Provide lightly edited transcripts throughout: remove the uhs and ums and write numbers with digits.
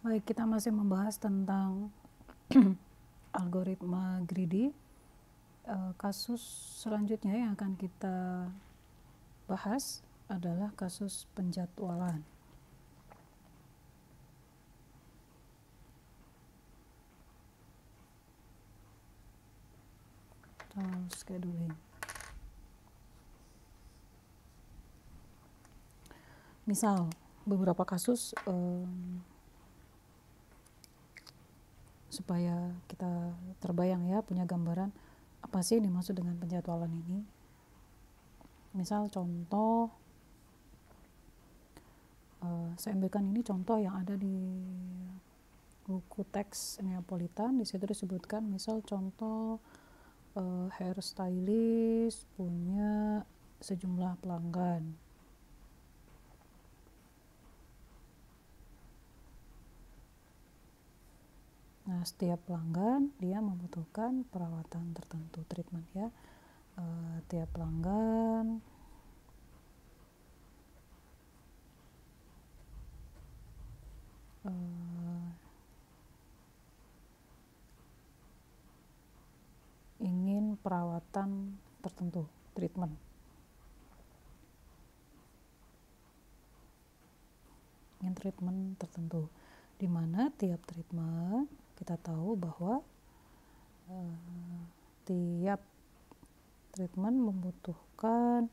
Baik, kita masih membahas tentang algoritma greedy. Kasus selanjutnya yang akan kita bahas adalah kasus penjadwalan atau scheduling. Misal beberapa kasus supaya kita terbayang ya, punya gambaran apa sih yang dimaksud dengan penjadwalan ini. Misal contoh, saya ambilkan ini contoh yang ada di buku teks Neapolitan. Di situ disebutkan misal contoh hairstylist punya sejumlah pelanggan. Nah, setiap pelanggan dia membutuhkan perawatan tertentu, treatment ya. Tiap pelanggan ingin perawatan tertentu, treatment. Ingin treatment tertentu, di mana tiap treatment kita tahu bahwa tiap treatment membutuhkan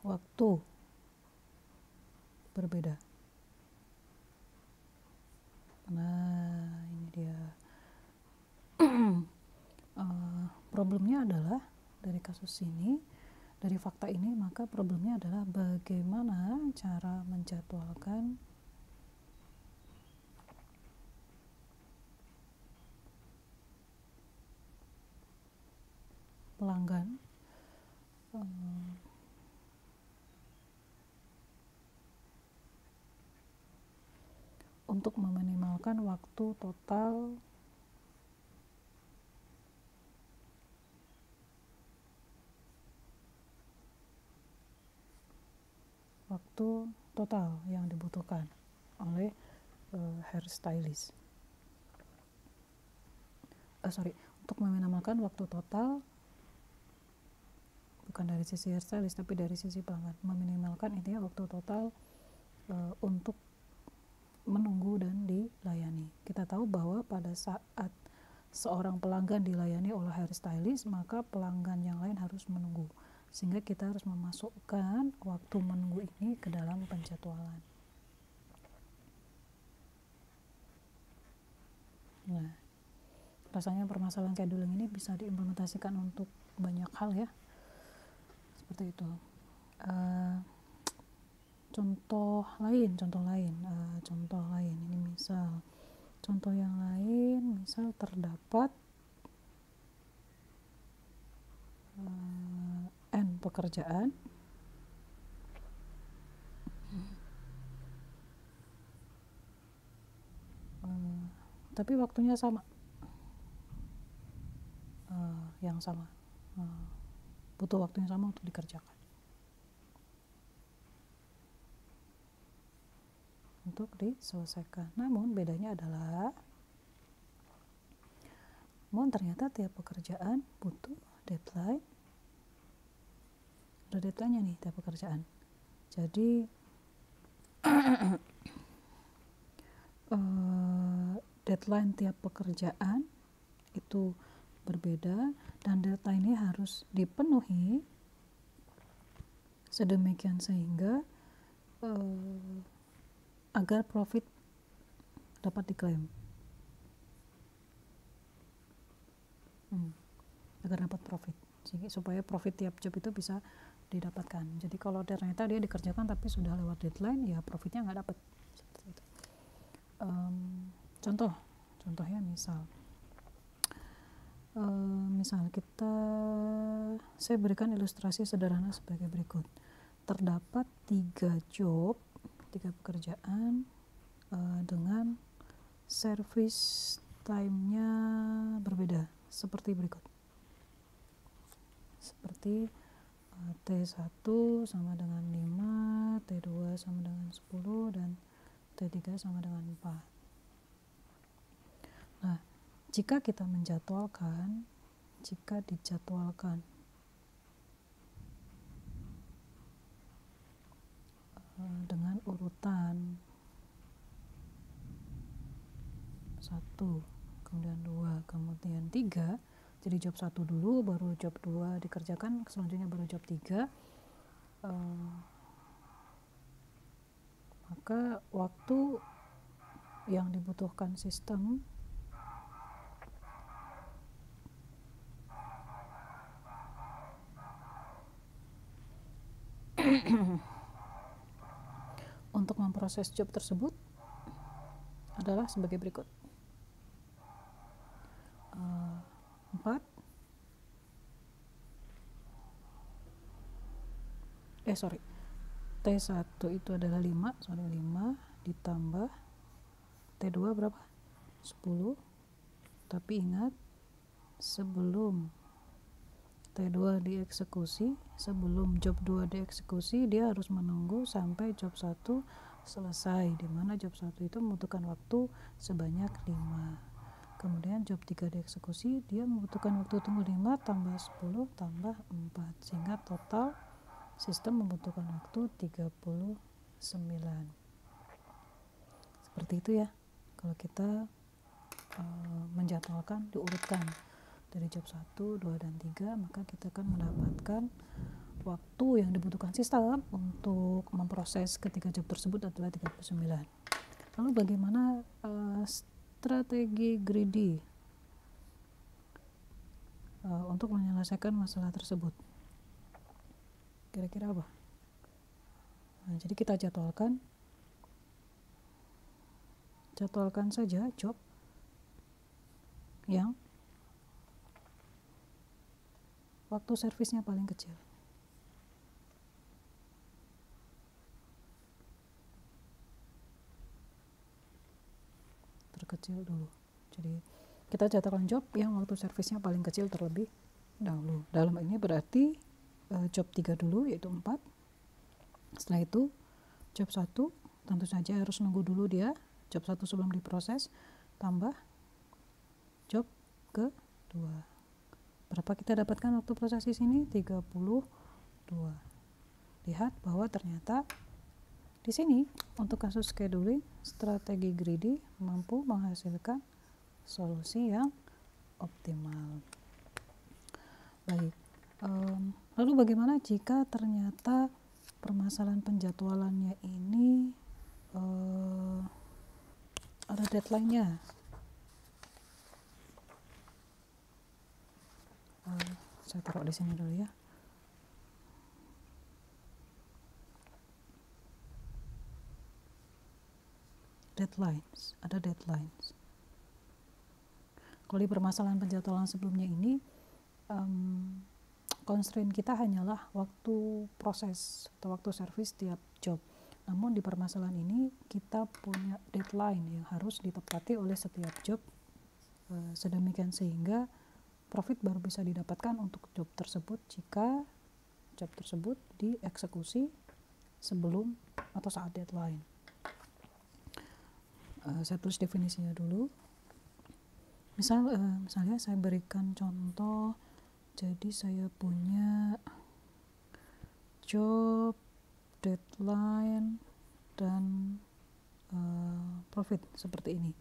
waktu berbeda. Nah, ini dia. Problemnya adalah dari kasus ini, dari fakta ini, maka problemnya adalah bagaimana cara menjadwalkan pelanggan untuk meminimalkan waktu total yang dibutuhkan oleh hairstylist. Untuk meminimalkan waktu total bukan dari sisi hairstylist tapi dari sisi pelanggan. Meminimalkan intinya waktu total untuk menunggu dan dilayani. Kita tahu bahwa pada saat seorang pelanggan dilayani oleh hairstylist, maka pelanggan yang lain harus menunggu, sehingga kita harus memasukkan waktu menunggu ini ke dalam penjadwalan. Nah, rasanya permasalahan scheduling ini bisa diimplementasikan untuk banyak hal ya, seperti itu. Contoh lain ini misal contoh yang lain, misal terdapat N pekerjaan tapi waktunya sama, butuh waktu yang sama untuk dikerjakan, untuk diselesaikan. Namun bedanya adalah ternyata tiap pekerjaan butuh deadline, ada deadline-nya nih tiap pekerjaan. Jadi deadline tiap pekerjaan itu berbeda dan deadline-nya harus dipenuhi sedemikian sehingga agar profit dapat diklaim, agar dapat profit, supaya profit tiap job itu bisa didapatkan. Jadi kalau ternyata dia dikerjakan tapi sudah lewat deadline, ya profitnya nggak dapat, seperti itu. Contohnya misal saya berikan ilustrasi sederhana sebagai berikut. Terdapat 3 pekerjaan dengan service time-nya berbeda seperti berikut. Seperti T1 sama dengan 5, T2 sama dengan 10, dan T3 sama dengan 4. Nah, jika kita menjadwalkan, jika dijadwalkan dengan urutan 1, kemudian 2, kemudian 3, jadi job 1 dulu, baru job 2 dikerjakan, selanjutnya baru job 3, maka waktu yang dibutuhkan sistem untuk memproses job tersebut adalah sebagai berikut. 4 T1 itu adalah 5 ditambah T2 berapa? 10. Tapi ingat, sebelum T2 dieksekusi, sebelum job 2 dieksekusi, dia harus menunggu sampai job 1 selesai, di mana job 1 itu membutuhkan waktu sebanyak 5. Kemudian job 3 dieksekusi, dia membutuhkan waktu tunggu 5 tambah 10 tambah 4, sehingga total sistem membutuhkan waktu 39. Seperti itu ya, kalau kita menjadwalkan, diurutkan dari job 1, 2, dan 3, maka kita akan mendapatkan waktu yang dibutuhkan sistem untuk memproses ketiga job tersebut adalah 39. Lalu bagaimana strategi greedy untuk menyelesaikan masalah tersebut? Kira-kira apa? Nah, jadi kita jadwalkan saja job yang waktu servisnya paling kecil. Terkecil dulu. Jadi kita jadwalkan job yang waktu servisnya paling kecil terlebih dahulu. Dalam ini berarti job 3 dulu, yaitu 4. Setelah itu job 1 tentu saja harus nunggu dulu dia job 1 sebelum diproses, tambah job ke-2. Berapa kita dapatkan waktu proses di sini? 32. Lihat bahwa ternyata di sini untuk kasus scheduling, strategi greedy mampu menghasilkan solusi yang optimal. Baik. Lalu bagaimana jika ternyata permasalahan penjadwalannya ini ada deadline-nya? Saya taruh di sini dulu ya. Ada deadlines. Kalau di permasalahan penjadwalan sebelumnya ini, constraint kita hanyalah waktu proses atau waktu servis tiap job. Namun di permasalahan ini kita punya deadline yang harus ditepati oleh setiap job, sedemikian sehingga profit baru bisa didapatkan untuk job tersebut jika job tersebut dieksekusi sebelum atau saat deadline. Saya tulis definisinya dulu. Misalnya saya berikan contoh, jadi saya punya job, deadline, dan profit seperti ini.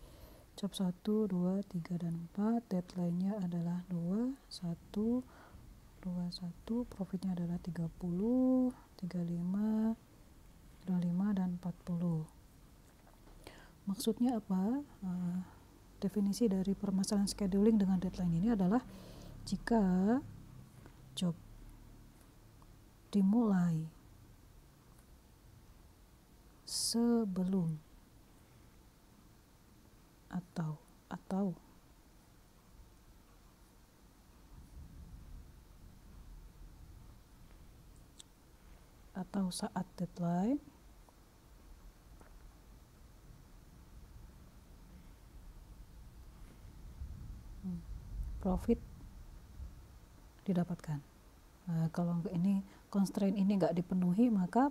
Job 1, 2, 3, dan 4, deadline-nya adalah 2, 1, 2, 1, profitnya adalah 30, 35, 25, dan 40. Maksudnya apa? Definisi dari permasalahan scheduling dengan deadline ini adalah jika job dimulai sebelum atau saat deadline, profit didapatkan. Kalau ini constraint ini nggak dipenuhi, maka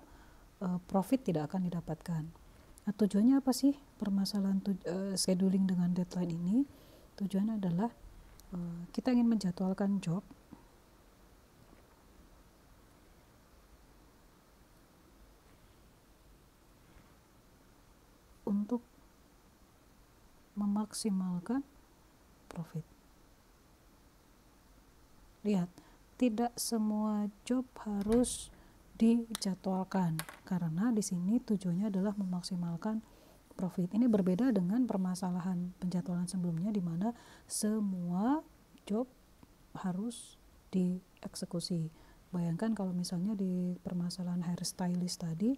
profit tidak akan didapatkan. Nah, tujuannya apa sih permasalahan scheduling dengan deadline ini? Tujuannya adalah kita ingin menjadwalkan job untuk memaksimalkan profit. Lihat, tidak semua job harus dijadwalkan karena di sini tujuannya adalah memaksimalkan profit. Ini berbeda dengan permasalahan penjadwalan sebelumnya di mana semua job harus dieksekusi. Bayangkan kalau misalnya di permasalahan hairstylist tadi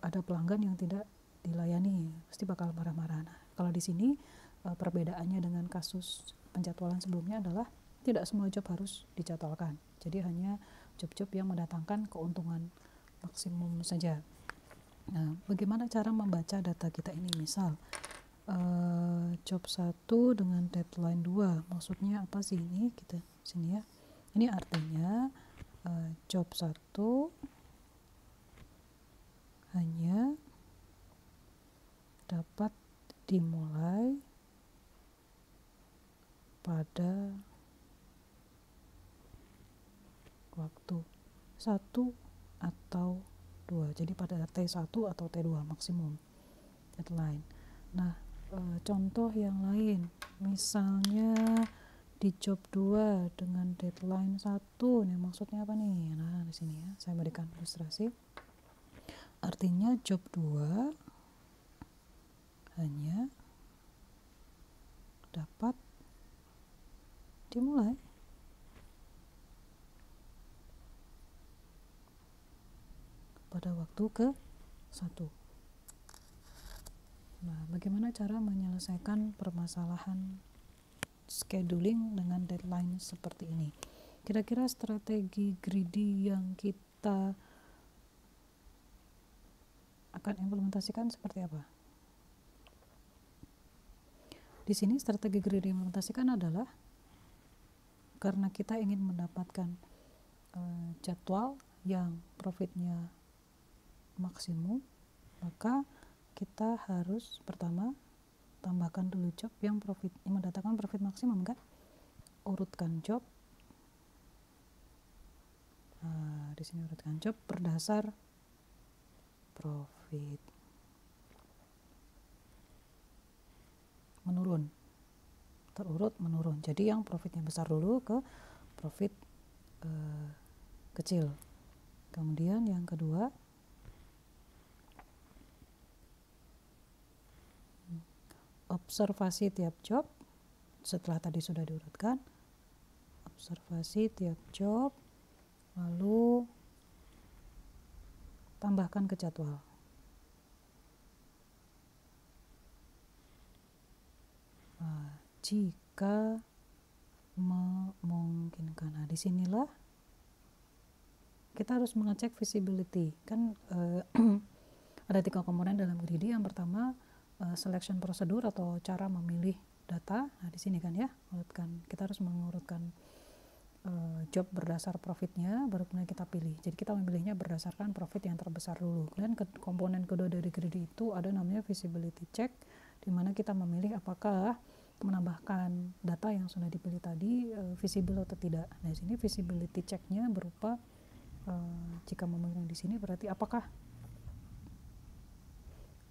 ada pelanggan yang tidak dilayani, pasti bakal marah-marah. Nah, kalau di sini perbedaannya dengan kasus penjadwalan sebelumnya adalah tidak semua job harus dijadwalkan. Jadi hanya job-job yang mendatangkan keuntungan maksimum saja. Nah, bagaimana cara membaca data kita ini? Misal job 1 dengan deadline 2, maksudnya apa sih ini? Kita sini ya. Ini artinya job 1 hanya dapat dimulai pada waktu 1 atau 2. Jadi pada T1 atau T2 maksimum deadline. Nah, contoh yang lain, misalnya di job 2 dengan deadline 1, nih maksudnya apa nih? Nah, di sini ya, saya berikan ilustrasi. Artinya job 2 hanya dapat dimulai pada waktu ke-1. Nah, bagaimana cara menyelesaikan permasalahan scheduling dengan deadline seperti ini? Kira-kira strategi greedy yang kita akan implementasikan seperti apa? Di sini strategi greedy yang implementasikan adalah karena kita ingin mendapatkan jadwal yang profitnya maksimum, maka kita harus pertama tambahkan dulu job yang mendatangkan profit maksimum kan, urutkan job. Nah, di sini urutkan job berdasar profit, menurun, terurut menurun. Jadi yang profitnya besar dulu ke profit kecil. Kemudian yang kedua, observasi tiap job. Setelah tadi sudah diurutkan, observasi tiap job, lalu tambahkan ke jadwal. Nah, jika memungkinkan. Nah, disinilah kita harus mengecek visibility. Kan ada 3 komponen dalam greedy. Yang pertama selection prosedur atau cara memilih data. Nah, di sini kan ya, kita harus mengurutkan job berdasar profitnya, baru kemudian kita pilih. Jadi kita memilihnya berdasarkan profit yang terbesar dulu. Kemudian komponen kedua dari greedy itu ada namanya visibility check, di mana kita memilih apakah menambahkan data yang sudah dipilih tadi visible atau tidak. Nah, di sini visibility checknya berupa jika memilih di sini berarti apakah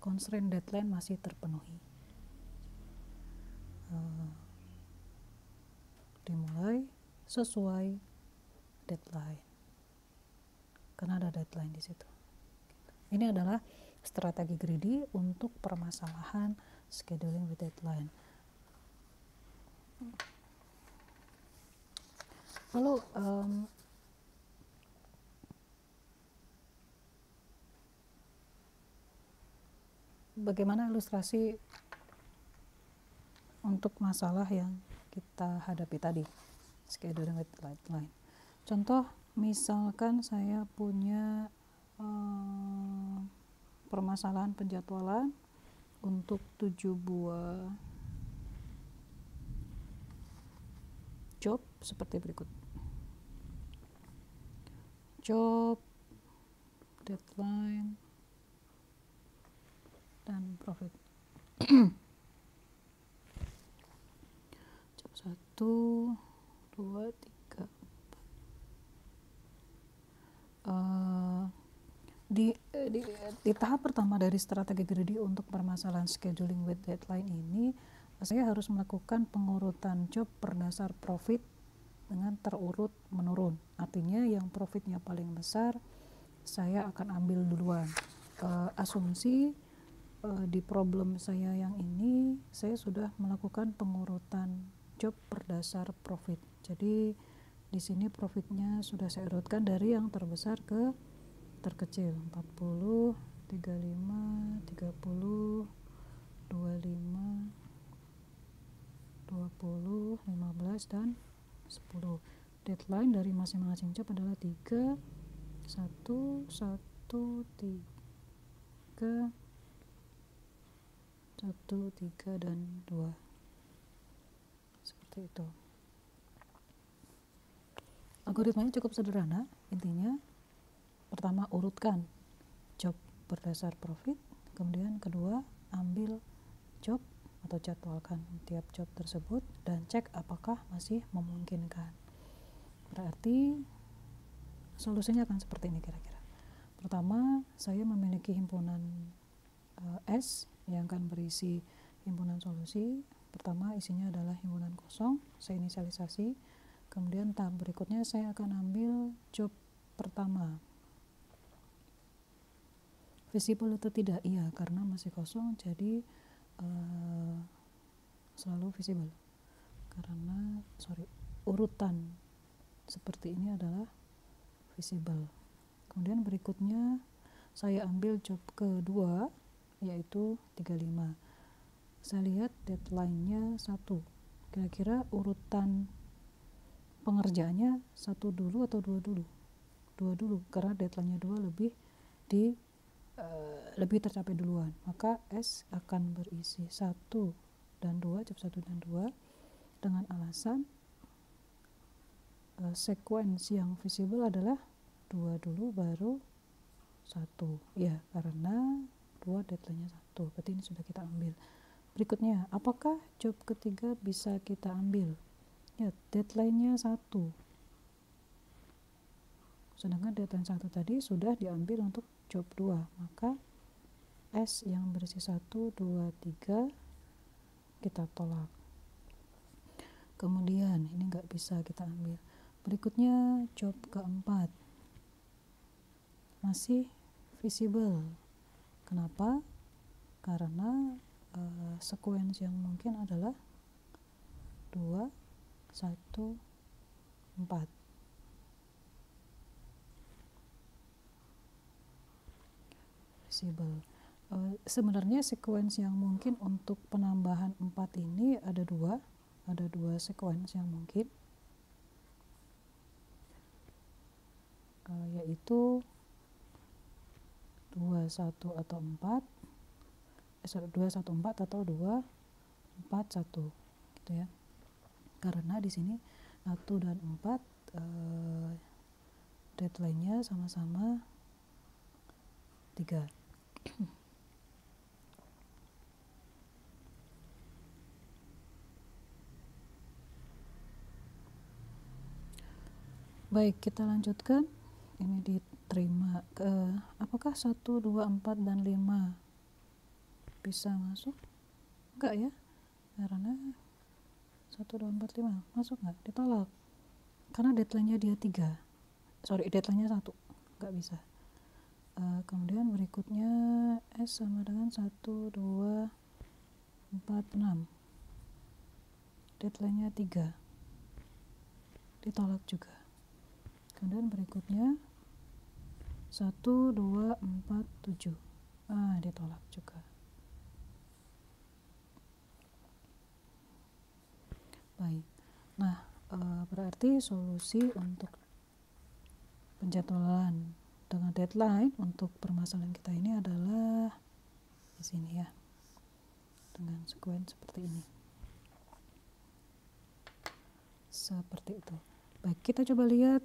constraint deadline masih terpenuhi. Dimulai sesuai deadline, karena ada deadline di situ. Ini adalah strategi greedy untuk permasalahan scheduling with deadline. Lalu bagaimana ilustrasi untuk masalah yang kita hadapi tadi, scheduling with deadline. Contoh, misalkan saya punya permasalahan penjadwalan untuk 7 buah job seperti berikut. Job deadline dan profit. Job 1, 2, 3, 4. Di tahap pertama dari strategi greedy untuk permasalahan scheduling with deadline ini, saya harus melakukan pengurutan job berdasar profit dengan terurut menurun. Artinya yang profitnya paling besar saya akan ambil duluan. Asumsi di problem saya yang ini saya sudah melakukan pengurutan job berdasar profit. Jadi di sini profitnya sudah saya urutkan dari yang terbesar ke terkecil, 40, 35, 30, 25, 20, 15 dan 10. Deadline dari masing-masing job adalah 3, 1, 1, 3, 1, 3, dan 2. Seperti itu. Algoritmanya cukup sederhana. Intinya, pertama urutkan job berdasar profit, kemudian kedua ambil job atau jadwalkan tiap job tersebut dan cek apakah masih memungkinkan. Berarti solusinya akan seperti ini kira-kira. Pertama, saya memiliki himpunan S yang akan berisi himpunan solusi. Pertama isinya adalah himpunan kosong, saya inisialisasi. Kemudian tahap berikutnya saya akan ambil job pertama. Visible atau tidak? Iya, karena masih kosong jadi selalu visible. Karena urutan seperti ini adalah visible. Kemudian berikutnya saya ambil job kedua yaitu 35. Saya lihat deadline-nya 1. Kira-kira urutan pengerjaannya 1 dulu atau 2 dulu? 2 dulu, karena deadline-nya 2 lebih tercapai duluan. Maka S akan berisi 1 dan 2, job 1 dan 2 dengan alasan sequence yang visible adalah 2 dulu baru 1. Ya, karena 2 deadline-nya 1. Berarti ini sudah kita ambil. Berikutnya, apakah job ketiga bisa kita ambil? Ya, deadline-nya 1. Sedangkan deadline 1 tadi sudah diambil untuk job 2. Maka S yang berisi 1, 2, 3 kita tolak. Kemudian ini nggak bisa kita ambil. Berikutnya job keempat masih visible. Kenapa? Karena sequence yang mungkin adalah 2, 1, 4. Visible. Sebenarnya sequence yang mungkin untuk penambahan 4 ini ada dua sequence yang mungkin, yaitu 2, 1 atau 4, 2, 1, 4 atau 2, 4, 1 gitu ya. Karena di sini 1 dan 4 deadline-nya sama-sama 3. Baik, kita lanjutkan. Ini diterima. Apakah 1, 2, 4, dan 5 bisa masuk? Enggak ya, karena 1, 2, 4, 5 masuk nggak? Ditolak karena deadline-nya dia 3. Deadline-nya 1, nggak bisa. Kemudian berikutnya S sama dengan 1, 2, 4, 6. Deadline-nya 3, ditolak juga. Kemudian berikutnya 1, 2, 4, 7. Ditolak juga. Baik. Nah, berarti solusi untuk penjadwalan dengan deadline untuk permasalahan kita ini adalah di sini ya. Dengan sequence seperti ini. Seperti itu. Baik, kita coba lihat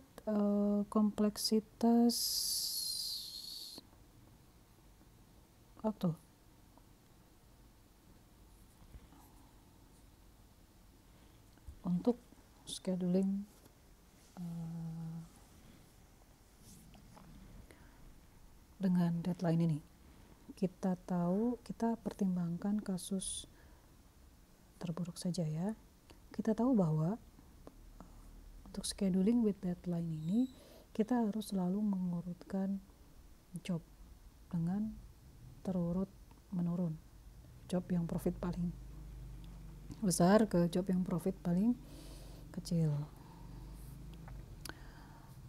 kompleksitas waktu. untuk scheduling dengan deadline ini. Kita tahu, kita pertimbangkan kasus terburuk saja ya. Kita tahu bahwa untuk scheduling with deadline ini kita harus selalu mengurutkan job dengan terurut menurun, job yang profit paling besar ke job yang profit paling kecil.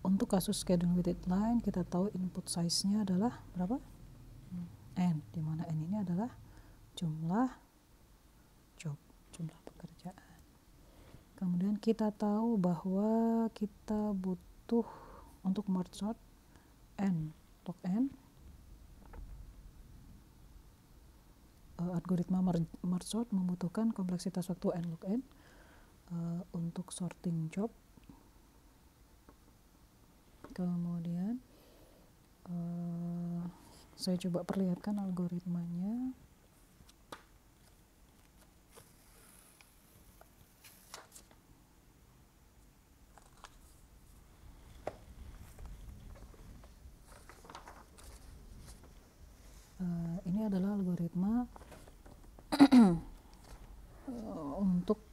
Untuk kasus scheduling with deadline kita tahu input size-nya adalah berapa? N, di mana N ini adalah jumlah job, jumlah pekerjaan. Kemudian kita tahu bahwa kita butuh untuk merge sort N log N, algoritma merge sort membutuhkan kompleksitas waktu N log N untuk sorting job. Kemudian saya coba perlihatkan algoritmanya. Ini adalah algoritma untuk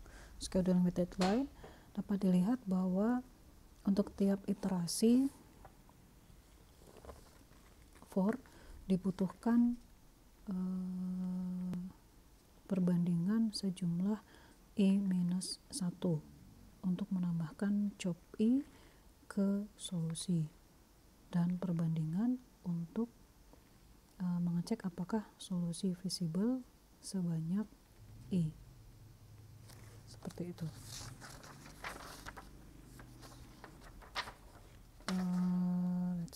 scheduling with deadline. Dapat dilihat bahwa untuk tiap iterasi for dibutuhkan perbandingan sejumlah I-1 untuk menambahkan job I ke solusi, dan perbandingan untuk mengecek apakah solusi visible sebanyak I. Seperti itu.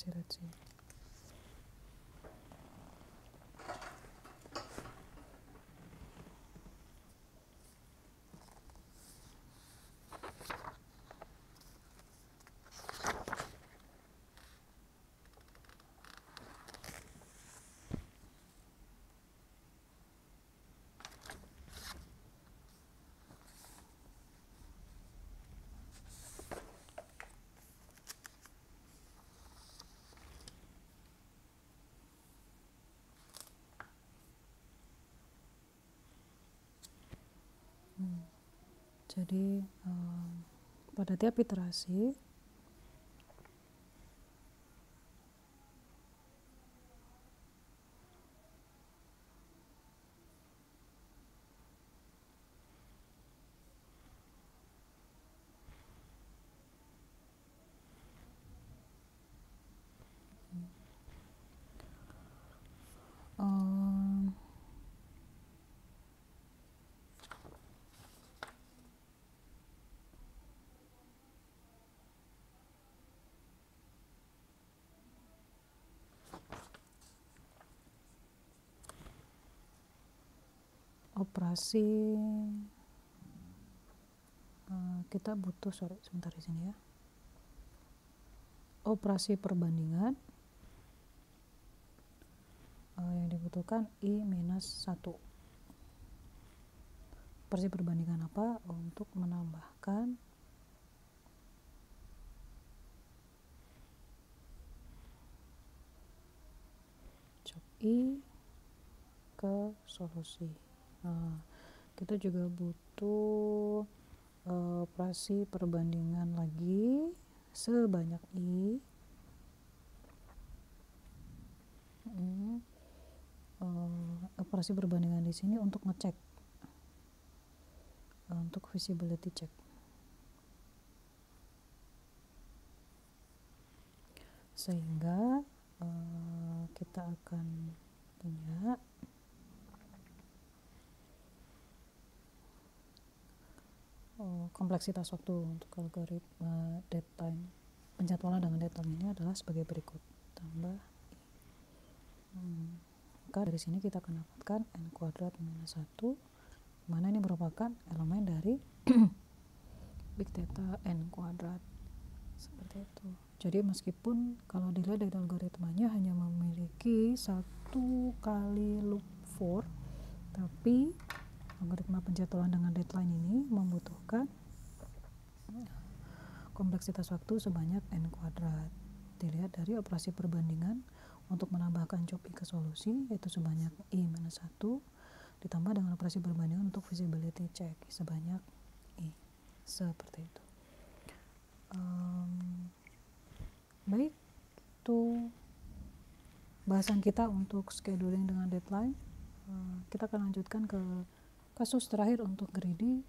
Let's see. Jadi pada tiap iterasi operasi kita butuh sebentar di sini ya. Operasi perbandingan yang dibutuhkan I-1. Operasi perbandingan apa? Untuk menambahkan job I ke solusi. Kita juga butuh operasi perbandingan lagi sebanyak I. Operasi perbandingan di sini untuk ngecek, untuk visibility check. Sehingga kita akan punya kompleksitas waktu untuk algoritma deadline. Penjadwalan dengan deadline ini adalah sebagai berikut. Tambah maka dari sini kita akan dapatkan N kuadrat minus 1, mana ini merupakan elemen dari big data N kuadrat. Seperti itu. Jadi meskipun kalau dilihat dari algoritmanya hanya memiliki satu kali loop for, tapi algoritma penjadwalan dengan deadline ini membutuhkan kompleksitas waktu sebanyak n kuadrat. Dilihat dari operasi perbandingan untuk menambahkan job I ke solusi, yaitu sebanyak I-1 ditambah dengan operasi perbandingan untuk feasibility check sebanyak I. Seperti itu. Baik, itu bahasan kita untuk scheduling dengan deadline. Kita akan lanjutkan ke kasus terakhir untuk greedy,